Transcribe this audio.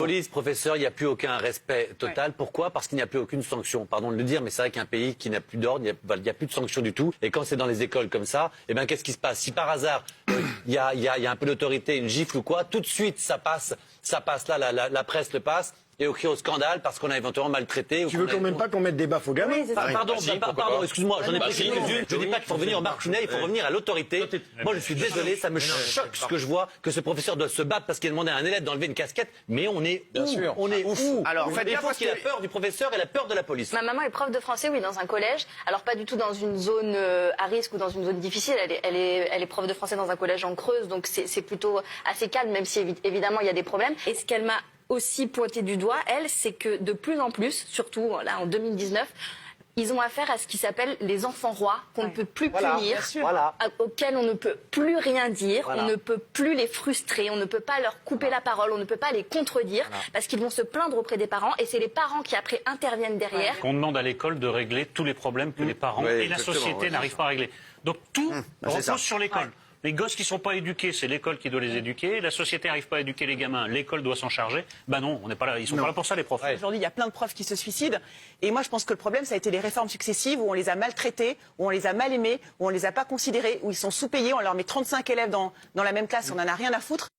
Police, professeur, il n'y a plus aucun respect total. Ouais. Pourquoi? Parce qu'il n'y a plus aucune sanction. Pardon de le dire, mais c'est vrai qu'un pays qui n'a plus d'ordre, il n'y a plus de sanction du tout. Et quand c'est dans les écoles comme ça, eh ben, qu'est-ce qui se passe? Si par hasard, il y a un peu d'autorité, une gifle ou quoi, tout de suite, ça passe là, la presse le passe. Et au cri au scandale parce qu'on a éventuellement maltraité. Tu veux quand même pas qu'on mette des baffes aux gamins? Oui, pardon, excuse-moi, j'en ai pris quelques-unes. Je dis pas qu'il faut revenir au Martinet, il faut revenir à l'autorité. Moi, je suis désolé, ça me choque ce que je vois, que ce professeur doit se battre parce qu'il a demandé à un élève d'enlever une casquette. Mais on est où? On est où? Alors, il faut qu'il a peur du professeur et la peur de la police. Ma maman est prof de français, oui, dans un collège. Alors pas du tout dans une zone à risque ou dans une zone difficile. Elle est prof de français dans un collège en Creuse, donc c'est plutôt assez calme, même si évidemment il y a des problèmes. Et ce qu'elle m'a aussi pointé du doigt, elle, c'est que de plus en plus, surtout là en 2019, ils ont affaire à ce qui s'appelle les enfants rois, qu'on ne peut plus punir, auxquels on ne peut plus rien dire, on ne peut plus les frustrer, on ne peut pas leur couper la parole, on ne peut pas les contredire, parce qu'ils vont se plaindre auprès des parents, et c'est les parents qui après interviennent derrière. On demande à l'école de régler tous les problèmes que les parents et la société n'arrivent pas à régler. Donc tout repose sur l'école. Les gosses qui ne sont pas éduqués, c'est l'école qui doit les éduquer. La société n'arrive pas à éduquer les gamins, l'école doit s'en charger. Ben non, on n'est pas là. Ils sont pas là pour ça, les profs. Ouais. Aujourd'hui, il y a plein de profs qui se suicident. Et moi, je pense que le problème, ça a été les réformes successives où on les a maltraités, où on les a mal aimés, où on les a pas considérés, où ils sont sous-payés. On leur met 35 élèves dans la même classe, on n'en a rien à foutre.